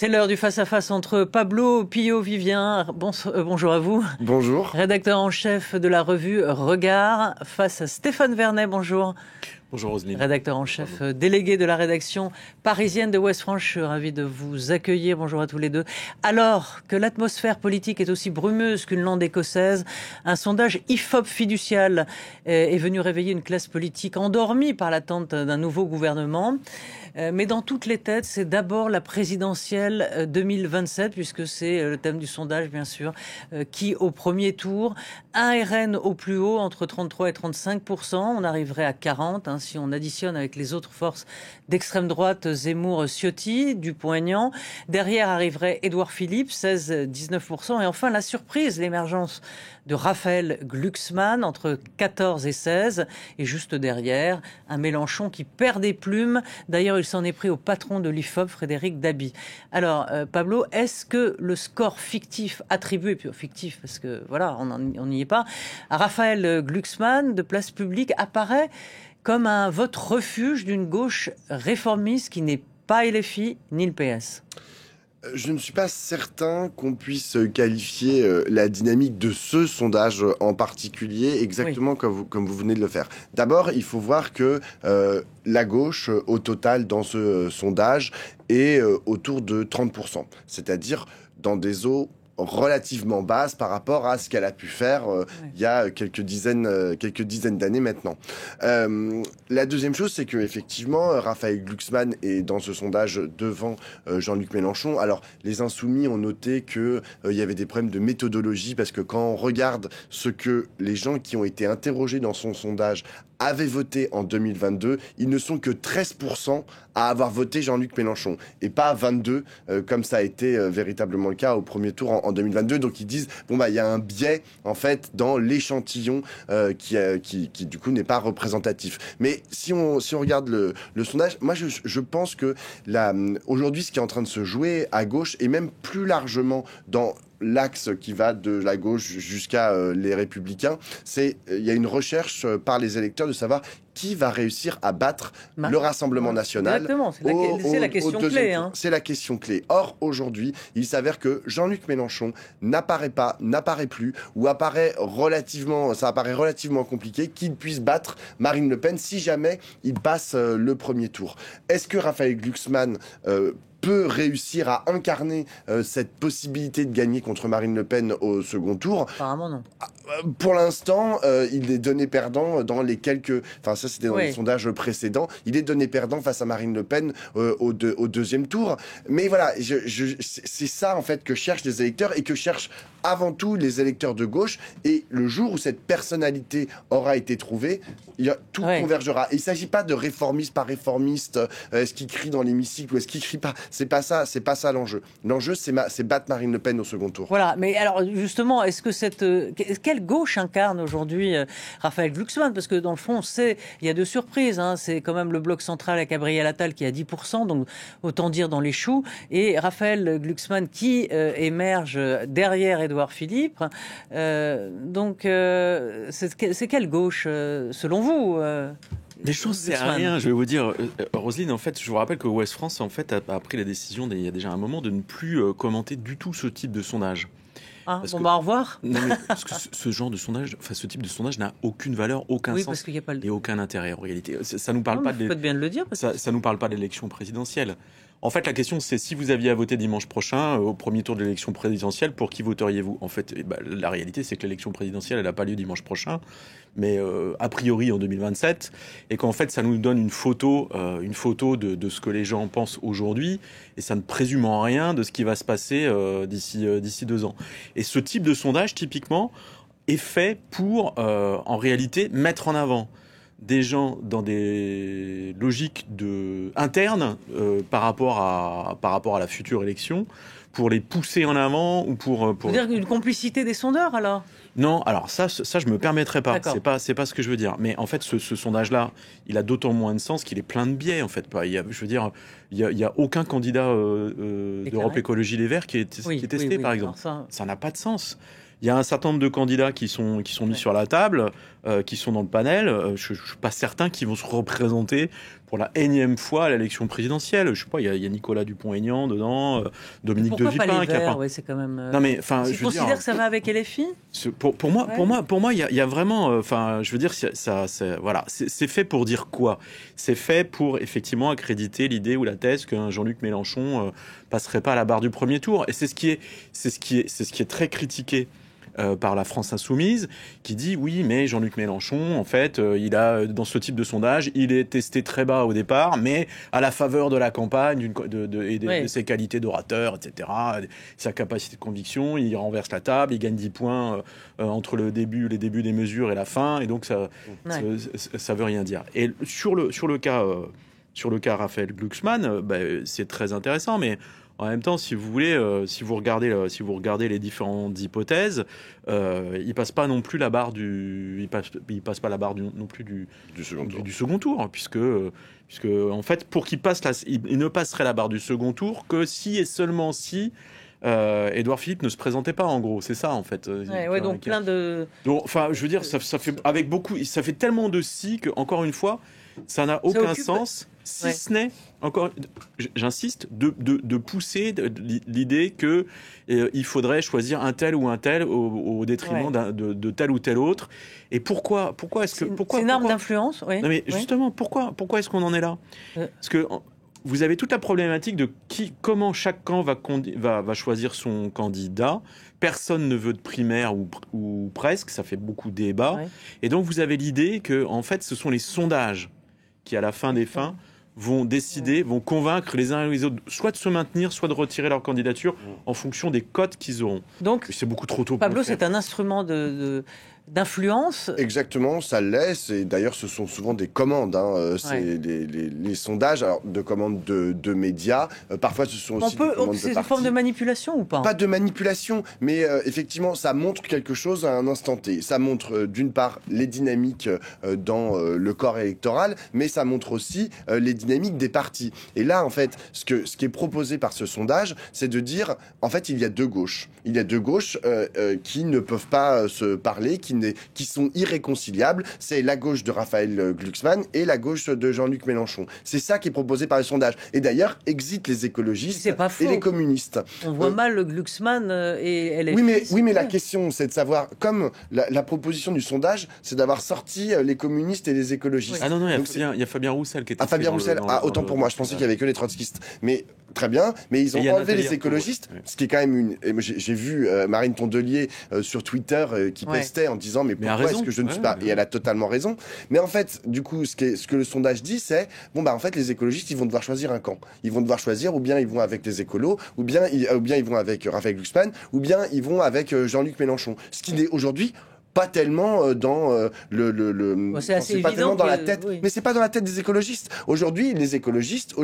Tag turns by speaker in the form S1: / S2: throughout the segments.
S1: C'est l'heure du face-à-face entre Pablo Pio-Vivien, bonjour à vous.
S2: Bonjour.
S1: Rédacteur en chef de la revue Regard, face à Stéphane Vernet, bonjour.
S3: Bonjour Roselyne.
S1: Rédacteur en chef délégué de la rédaction parisienne de Ouest France. Je suis ravi de vous accueillir. Bonjour à tous les deux. Alors que l'atmosphère politique est aussi brumeuse qu'une lande écossaise, un sondage IFOP fiducial est venu réveiller une classe politique endormie par l'attente d'un nouveau gouvernement. Mais dans toutes les têtes, c'est d'abord la présidentielle 2027, puisque c'est le thème du sondage, bien sûr, qui au premier tour, un RN au plus haut, entre 33 et 35%. On arriverait à 40%, si on additionne avec les autres forces d'extrême droite, Zemmour, Ciotti, Dupont-Aignan. Derrière arriverait Édouard Philippe, 16-19%. Et enfin, la surprise, l'émergence de Raphaël Glucksmann, entre 14 et 16. Et juste derrière, un Mélenchon qui perd des plumes. D'ailleurs, il s'en est pris au patron de l'IFOP, Frédéric Dabi. Alors, Pablo, est-ce que le score fictif attribué, puis fictif parce que voilà, on n'y est pas, à Raphaël Glucksmann de Place Publique apparaît comme un vote refuge d'une gauche réformiste qui n'est pas LFI ni le PS?
S2: Je ne suis pas certain qu'on puisse qualifier la dynamique de ce sondage en particulier exactement comme vous venez de le faire. D'abord, il faut voir que la gauche, au total, dans ce sondage, est autour de 30%. C'est-à-dire dans des eaux relativement basse par rapport à ce qu'elle a pu faire il y a quelques dizaines d'années maintenant. La deuxième chose, c'est que effectivement, Raphaël Glucksmann est dans ce sondage devant Jean-Luc Mélenchon. Alors, les Insoumis ont noté que il y avait des problèmes de méthodologie parce que quand on regarde ce que les gens qui ont été interrogés dans son sondage avaient voté en 2022, ils ne sont que 13% à avoir voté Jean-Luc Mélenchon et pas 22% comme ça a été véritablement le cas au premier tour en 2022. Donc ils disent il y a un biais en fait dans l'échantillon qui du coup n'est pas représentatif. Mais si on regarde le sondage, moi je pense que aujourd'hui ce qui est en train de se jouer à gauche et même plus largement dans l'axe qui va de la gauche jusqu'à les Républicains, il y a une recherche par les électeurs de savoir qui va réussir à battre le Rassemblement national.
S1: Exactement, c'est la question clé.
S2: C'est la question clé. Or, aujourd'hui, il s'avère que Jean-Luc Mélenchon n'apparaît plus, ou ça apparaît relativement compliqué qu'il puisse battre Marine Le Pen si jamais il passe le premier tour. Est-ce que Raphaël Glucksmann peut réussir à incarner cette possibilité de gagner contre Marine Le Pen au second tour?
S1: Apparemment non.
S2: Pour l'instant, il est donné perdant dans les quelques... Enfin, ça, c'était dans les sondages précédents. Il est donné perdant face à Marine Le Pen au deuxième tour. Mais voilà, c'est ça, en fait, que cherchent les électeurs et que cherchent avant tout les électeurs de gauche. Et le jour où cette personnalité aura été trouvée, tout convergera. Et il ne s'agit pas de réformiste par réformiste, est-ce qu'il crie dans l'hémicycle ou est-ce qu'il crie pas. C'est pas ça l'enjeu. L'enjeu, c'est battre Marine Le Pen au second tour.
S1: Voilà, mais alors justement, est-ce que quelle gauche incarne aujourd'hui Raphaël Glucksmann? Parce que dans le fond, il y a deux surprises. C'est quand même le bloc central avec Gabriel Attal qui est à 10%, donc autant dire dans les choux. Et Raphaël Glucksmann qui émerge derrière Édouard Philippe. Donc, c'est quelle gauche, selon vous
S3: Des choses, c'est à rien. Je vais vous dire, Roselyne, en fait, je vous rappelle que Ouest France, en fait, a pris la décision, il y a déjà un moment, de ne plus commenter du tout ce type de sondage.
S1: Au revoir.
S3: Non, mais parce que ce genre de sondage, ce type de sondage n'a aucune valeur, aucun sens
S1: parce qu'il y a pas
S3: et aucun intérêt en réalité. Ça nous parle pas de.
S1: Faites bien de le dire.
S3: Ça nous parle pas d'élection présidentielle. En fait, la question, c'est si vous aviez à voter dimanche prochain, au premier tour de l'élection présidentielle, pour qui voteriez-vous? En fait, la réalité, c'est que l'élection présidentielle, elle n'a pas lieu dimanche prochain, mais a priori en 2027, et qu'en fait, ça nous donne une photo de ce que les gens pensent aujourd'hui, et ça ne présume en rien de ce qui va se passer d'ici 2 ans. Et ce type de sondage, typiquement, est fait pour, en réalité, mettre en avant des gens dans des logiques internes par rapport à la future élection, pour les pousser en avant ou pour...
S1: Vous dire une complicité des sondeurs, alors?
S3: Non, alors ça je me permettrais pas.
S1: D'accord.
S3: C'est pas ce que je veux dire. Mais en fait, ce sondage-là, il a d'autant moins de sens qu'il est plein de biais, en fait. Il y a aucun candidat d'Europe Écologie Les Verts qui est testé, par exemple. Ça n'a pas de sens. Il y a un certain nombre de candidats qui sont mis sur la table, qui sont dans le panel. Je ne suis pas certain qu'ils vont se représenter pour la énième fois à l'élection présidentielle. Je sais pas, il y a Nicolas Dupont-Aignan dedans, Dominique de
S1: Pourquoi pas
S3: Villepin.
S1: les Verts, ouais, c'est quand même.
S3: Non mais enfin,
S1: tu considères que ça va avec LFI ?
S3: Pour moi, il y a vraiment, enfin, je veux dire, voilà, c'est fait pour dire quoi ? C'est fait pour effectivement accréditer l'idée ou la thèse qu'un Jean-Luc Mélenchon passerait pas à la barre du premier tour. Et c'est ce qui est très critiqué par la France insoumise, qui dit oui, mais Jean-Luc Mélenchon, en fait, il a, dans ce type de sondage, il est testé très bas au départ, mais à la faveur de la campagne de ses qualités d'orateur, etc., sa capacité de conviction, il renverse la table, il gagne 10 points entre les débuts des mesures et la fin, et donc ça veut rien dire. Et sur le cas Raphaël Glucksmann, c'est très intéressant, mais en même temps, si vous voulez, si vous regardez les différentes hypothèses, il passe pas non plus la barre il passe pas la barre non plus du second tour, puisque en fait, pour qu'il passe il ne passerait la barre du second tour que si et seulement si Édouard Philippe ne se présentait pas, en gros, c'est ça en fait.
S1: Donc plein de.
S3: Donc, enfin, je veux dire, ça fait tellement de si que, encore une fois, ça n'a aucun sens, si ce n'est, encore, j'insiste, de pousser l'idée que il faudrait choisir un tel ou un tel au détriment de tel ou tel autre. Et pourquoi est-ce que
S1: c'est une arme d'influence, oui.
S3: Non mais justement, pourquoi est-ce qu'on en est là ? Parce que vous avez toute la problématique de comment chaque camp va choisir son candidat. Personne ne veut de primaire ou presque, ça fait beaucoup de débats. Ouais. Et donc vous avez l'idée que en fait ce sont les sondages qui, à la fin des fins, vont décider, vont convaincre les uns et les autres, soit de se maintenir, soit de retirer leur candidature en fonction des cotes qu'ils auront.
S1: Donc
S3: c'est beaucoup trop tôt.
S1: Pablo, c'est un instrument d'influence.
S2: Exactement, ça l'est. Et d'ailleurs, ce sont souvent des commandes. C'est les sondages, alors, de commandes de médias. Parfois, ce sont aussi des commandes de partis.
S1: C'est une forme de manipulation ou pas ?
S2: Pas de manipulation, mais effectivement, ça montre quelque chose à un instant T. Ça montre, d'une part, les dynamiques dans le corps électoral, mais ça montre aussi les dynamiques des partis. Et là, en fait, ce qui est proposé par ce sondage, c'est de dire, en fait, il y a deux gauches. Il y a deux gauches qui ne peuvent pas se parler, qui sont irréconciliables. C'est la gauche de Raphaël Glucksmann et la gauche de Jean-Luc Mélenchon. C'est ça qui est proposé par le sondage. Et d'ailleurs, exit les écologistes et les communistes.
S1: On voit mal le Glucksmann et LFI.
S2: Oui, mais la question, c'est de savoir, comme la proposition du sondage, c'est d'avoir sorti les communistes et les écologistes.
S3: Ah non, il y a Fabien Roussel qui était...
S2: Fabien Roussel, autant pour moi, je pensais qu'il y avait que les trotskistes. Mais très bien, mais ils ont enlevé les écologistes, ce qui est quand même j'ai vu Marine Tondelier sur Twitter qui pestait en disant mais pourquoi est-ce que je ne suis pas... Et elle a totalement raison. Mais en fait, du coup, ce que le sondage dit, c'est en fait, les écologistes, ils vont devoir choisir un camp. Ils vont devoir choisir, ou bien ils vont avec les écolos, ou bien ils vont avec Raphaël Glucksmann, ou bien ils vont avec Jean-Luc Mélenchon. Ce qui n'est aujourd'hui pas tellement dans
S1: c'est assez
S2: pas tellement dans la tête,
S1: oui.
S2: Mais c'est pas dans la tête des écologistes. Aujourd'hui, les écologistes,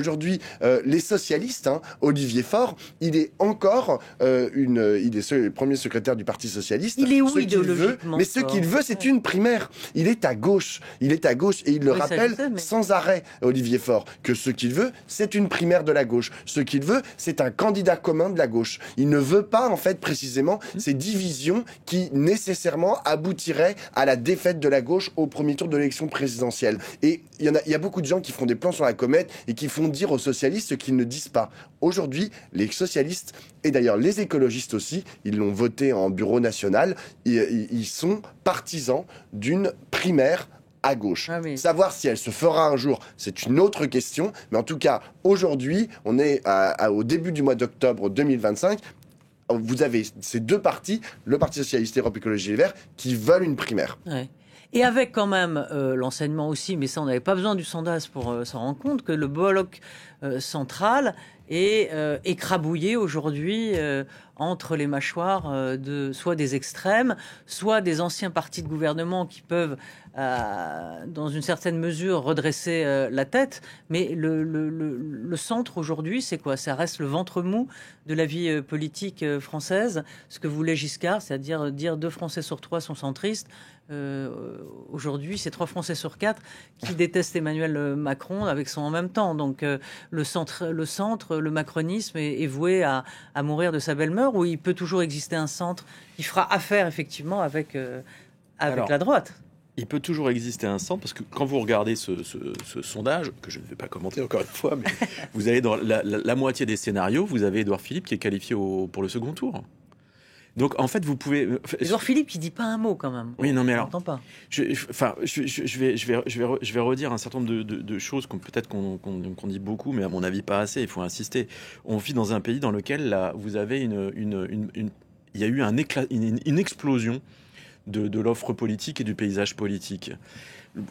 S2: les socialistes, Olivier Faure, il est encore il est le premier secrétaire du Parti socialiste.
S1: Il est où idéologiquement ?
S2: Mais ce qu'il veut, c'est une primaire. Il est à gauche et il le rappelle sans arrêt, Olivier Faure, que ce qu'il veut, c'est une primaire de la gauche. Ce qu'il veut, c'est un candidat commun de la gauche. Il ne veut pas, en fait, précisément, ces divisions qui nécessairement aboutirait à la défaite de la gauche au premier tour de l'élection présidentielle. Et il y a beaucoup de gens qui font des plans sur la comète et qui font dire aux socialistes ce qu'ils ne disent pas. Aujourd'hui, les socialistes, et d'ailleurs les écologistes aussi, ils l'ont voté en bureau national, ils sont partisans d'une primaire à gauche. Savoir si elle se fera un jour, c'est une autre question, mais en tout cas, aujourd'hui, on est au début du mois d'octobre 2025, vous avez ces deux partis, le Parti socialiste et Europe Écologie Les Verts, qui veulent une primaire.
S1: Ouais. Et avec quand même l'enseignement aussi, mais ça on n'avait pas besoin du sondage pour s'en rendre compte, que le bloc central est écrabouillé aujourd'hui entre les mâchoires soit des extrêmes, soit des anciens partis de gouvernement qui peuvent, dans une certaine mesure, redresser la tête. Mais le centre aujourd'hui, c'est quoi ? Ça reste le ventre mou de la vie politique française. Ce que voulait Giscard, c'est-à-dire dire 2 Français sur 3 sont centristes. Aujourd'hui, c'est 3 Français sur 4 qui détestent Emmanuel Macron avec son en même temps. Donc le centre, le macronisme est voué à mourir de sa belle mort, ou il peut toujours exister un centre qui fera affaire effectivement avec la droite.
S3: Il peut toujours exister un centre, parce que quand vous regardez ce sondage, que je ne vais pas commenter encore une fois, mais vous avez dans la moitié des scénarios, vous avez Édouard Philippe qui est qualifié pour le second tour. Donc en fait, vous pouvez.
S1: Édouard Philippe qui dit pas un mot quand même.
S3: Oui, non, mais alors.
S1: On n'entend pas.
S3: Je vais redire un certain nombre de choses qu'on dit beaucoup, mais à mon avis pas assez. Il faut insister. On vit dans un pays dans lequel là, vous avez il y a eu une explosion de l'offre politique et du paysage politique.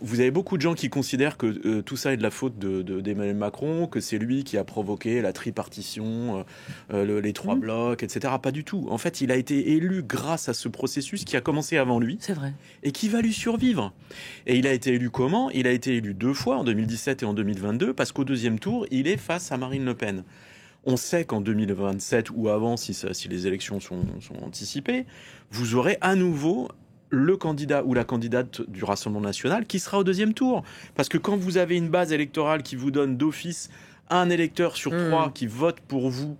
S3: Vous avez beaucoup de gens qui considèrent que tout ça est de la faute d'Emmanuel Macron, que c'est lui qui a provoqué la tripartition, les trois blocs, etc. Pas du tout. En fait, il a été élu grâce à ce processus qui a commencé avant lui.
S1: C'est vrai.
S3: Et qui va lui survivre. Et il a été élu comment ? Il a été élu 2 fois, en 2017 et en 2022, parce qu'au deuxième tour, il est face à Marine Le Pen. On sait qu'en 2027 ou avant, si les élections sont anticipées, vous aurez à nouveau le candidat ou la candidate du Rassemblement national qui sera au deuxième tour. Parce que quand vous avez une base électorale qui vous donne d'office un électeur sur 3 qui vote pour vous,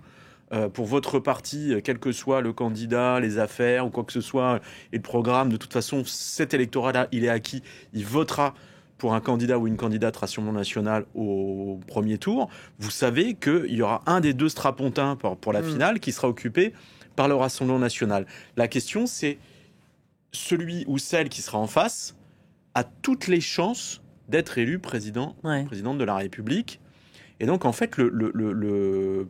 S3: pour votre parti, quel que soit le candidat, les affaires ou quoi que ce soit, et le programme, de toute façon, cet électorat-là, il est acquis, il votera pour un candidat ou une candidate Rassemblement national au premier tour. Vous savez qu'il y aura un des 2 strapontins pour la finale qui sera occupé par le Rassemblement national. La question, c'est celui ou celle qui sera en face a toutes les chances d'être élu présidente de la République. Et donc, en fait,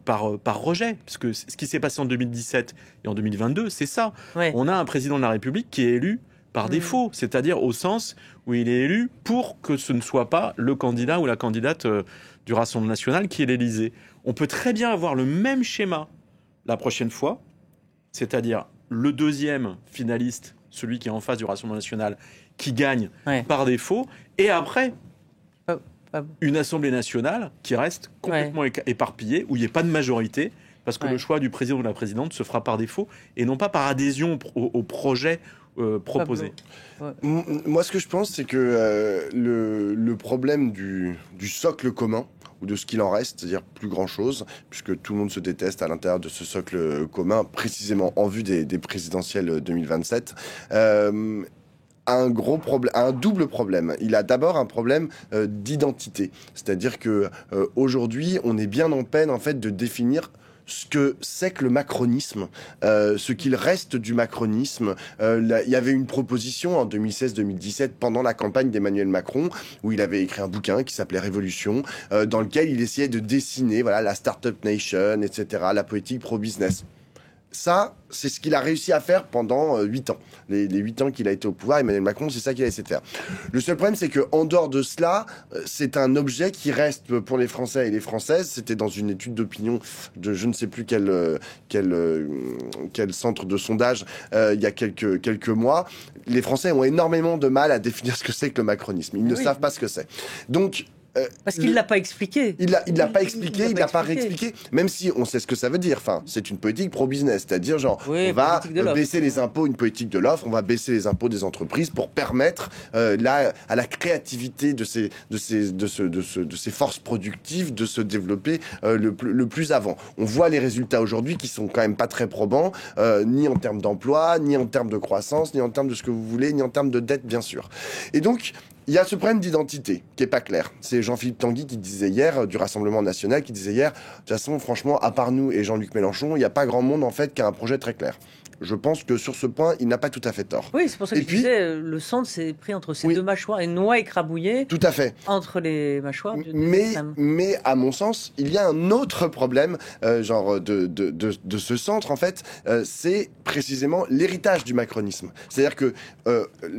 S3: par rejet, parce que ce qui s'est passé en 2017 et en 2022, c'est ça. Ouais. On a un président de la République qui est élu par défaut, c'est-à-dire au sens où il est élu pour que ce ne soit pas le candidat ou la candidate du Rassemblement national qui est l'Élysée. On peut très bien avoir le même schéma la prochaine fois, c'est-à-dire le deuxième finaliste, celui qui est en face du Rassemblement national, qui gagne par défaut, et après, une Assemblée nationale qui reste complètement éparpillée, où il n'y a pas de majorité, parce que le choix du président ou de la présidente se fera par défaut, et non pas par adhésion au projet proposé.
S2: Moi, ce que je pense, c'est que le problème du socle commun, ou de ce qu'il en reste, c'est-à-dire plus grand-chose, puisque tout le monde se déteste à l'intérieur de ce socle commun, précisément en vue des présidentielles 2027, un gros problème, un double problème. Il a d'abord un problème d'identité, c'est-à-dire que aujourd'hui, on est bien en peine en fait de définir ce que c'est que le macronisme, ce qu'il reste du macronisme. Il y avait une proposition en 2016-2017 pendant la campagne d'Emmanuel Macron où il avait écrit un bouquin qui s'appelait Révolution, dans lequel il essayait de dessiner la Startup Nation, etc., la politique pro-business. Ça, c'est ce qu'il a réussi à faire pendant 8 ans. Les 8 ans qu'il a été au pouvoir, Emmanuel Macron, c'est ça qu'il a essayé de faire. Le seul problème, c'est qu'en dehors de cela, c'est un objet qui reste pour les Français et les Françaises. C'était dans une étude d'opinion de je ne sais plus quel centre de sondage il y a quelques mois. Les Français ont énormément de mal à définir ce que c'est que le macronisme. Ils ne savent pas ce que c'est. Donc,
S1: parce qu'il l'a pas expliqué.
S2: Il l'a pas expliqué, il l'a pas réexpliqué. Même si on sait ce que ça veut dire. Enfin, c'est une politique pro-business, c'est-à-dire genre on va baisser les impôts, une politique de l'offre, on va baisser les impôts des entreprises pour permettre à la créativité de ces forces productives de se développer le plus avant. On voit les résultats aujourd'hui qui sont quand même pas très probants, ni en termes d'emploi, ni en termes de croissance, ni en termes de ce que vous voulez, ni en termes de dette, bien sûr. Et donc, il y a ce problème d'identité qui est pas clair. C'est Jean-Philippe Tanguy qui disait hier, du Rassemblement national, qui disait hier, de toute façon, franchement, à part nous et Jean-Luc Mélenchon, il n'y a pas grand monde, en fait, qui a un projet très clair. Je pense que sur ce point, il n'a pas tout à fait tort.
S1: Oui, c'est pour ça que je disais, le centre s'est pris entre ces deux mâchoires, et noix écrabouillées.
S2: Tout à fait.
S1: Entre les mâchoires.
S2: Mais à mon sens, il y a un autre problème, de ce centre, en fait, c'est précisément l'héritage du macronisme. C'est-à-dire que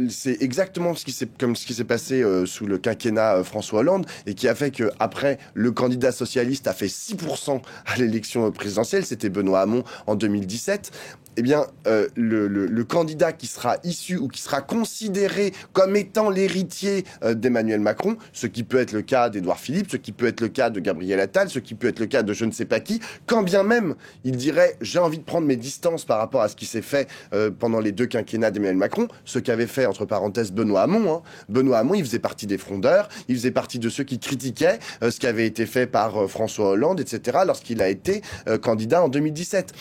S2: c'est exactement ce qui s'est passé sous le quinquennat François Hollande, et qui a fait que après le candidat socialiste a fait 6% à l'élection présidentielle, c'était Benoît Hamon en 2017. Eh bien, le candidat qui sera issu ou qui sera considéré comme étant l'héritier d'Emmanuel Macron, ce qui peut être le cas d'Édouard Philippe, ce qui peut être le cas de Gabriel Attal, ce qui peut être le cas de je ne sais pas qui, quand bien même il dirait « j'ai envie de prendre mes distances par rapport à ce qui s'est fait pendant les 2 quinquennats d'Emmanuel Macron », ce qu'avait fait, entre parenthèses, Benoît Hamon. Hein. Benoît Hamon, il faisait partie des frondeurs, il faisait partie de ceux qui critiquaient ce qui avait été fait par François Hollande, etc., lorsqu'il a été candidat en 2017.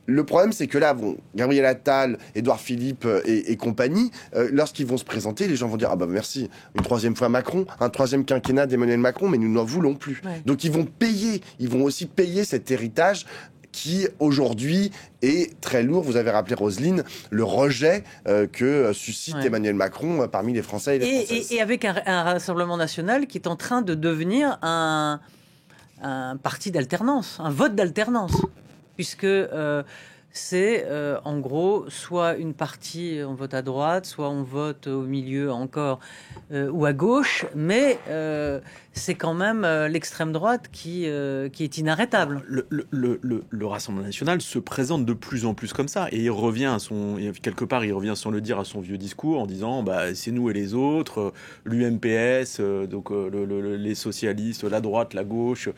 S2: Le problème, c'est que là, bon, Gabriel Attal, Édouard Philippe et compagnie, lorsqu'ils vont se présenter, les gens vont dire « Ah bah merci, une troisième fois Macron, un troisième quinquennat d'Emmanuel Macron, mais nous n'en voulons plus.
S1: Ouais. »
S2: Donc ils vont aussi payer cet héritage qui, aujourd'hui, est très lourd. Vous avez rappelé, Roselyne, le rejet que suscite Emmanuel Macron parmi les Français et les Françaises.
S1: Et avec un Rassemblement national qui est en train de devenir un parti d'alternance, un vote d'alternance. Puisque c'est en gros soit une partie on vote à droite, soit on vote au milieu encore ou à gauche, mais c'est quand même l'extrême droite qui est inarrêtable.
S3: Le Rassemblement national se présente de plus en plus comme ça et il revient quelque part sans le dire à son vieux discours en disant bah c'est nous et les autres, l'UMPS, donc les socialistes, la droite, la gauche,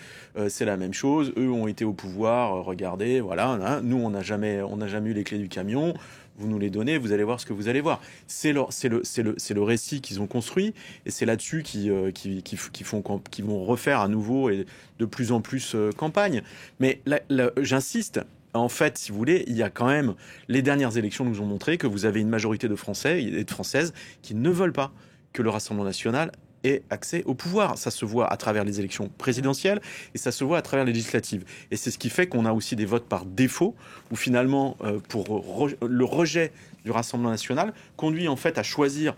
S3: c'est la même chose. Eux ont été au pouvoir, regardez, voilà. Hein, nous on n'a jamais eu les clés du camion. Vous nous les donnez, vous allez voir ce que vous allez voir. C'est le récit qu'ils ont construit et c'est là-dessus qu'ils vont refaire à nouveau et de plus en plus campagne. Mais j'insiste, en fait, si vous voulez, il y a quand même... Les dernières élections nous ont montré que vous avez une majorité de Français et de Françaises qui ne veulent pas que le Rassemblement national ait accès au pouvoir. Ça se voit à travers les élections présidentielles et ça se voit à travers les législatives. Et c'est ce qui fait qu'on a aussi des votes par défaut, où finalement, le rejet du Rassemblement national conduit en fait à choisir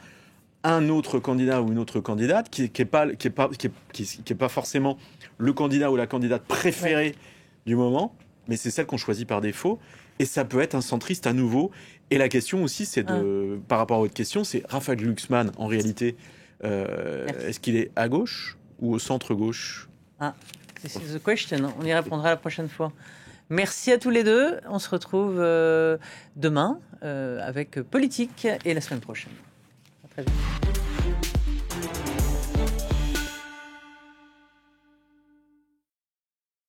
S3: un autre candidat ou une autre candidate qui est pas forcément le candidat ou la candidate préférée du moment, mais c'est celle qu'on choisit par défaut. Et ça peut être un centriste à nouveau. Et la question aussi, c'est par rapport à votre question, c'est Raphaël Glucksmann, en réalité, est-ce qu'il est à gauche ou au centre-gauche?
S1: This is the question. On y répondra la prochaine fois. Merci à tous les deux. On se retrouve demain avec Politique et la semaine prochaine. À très vite.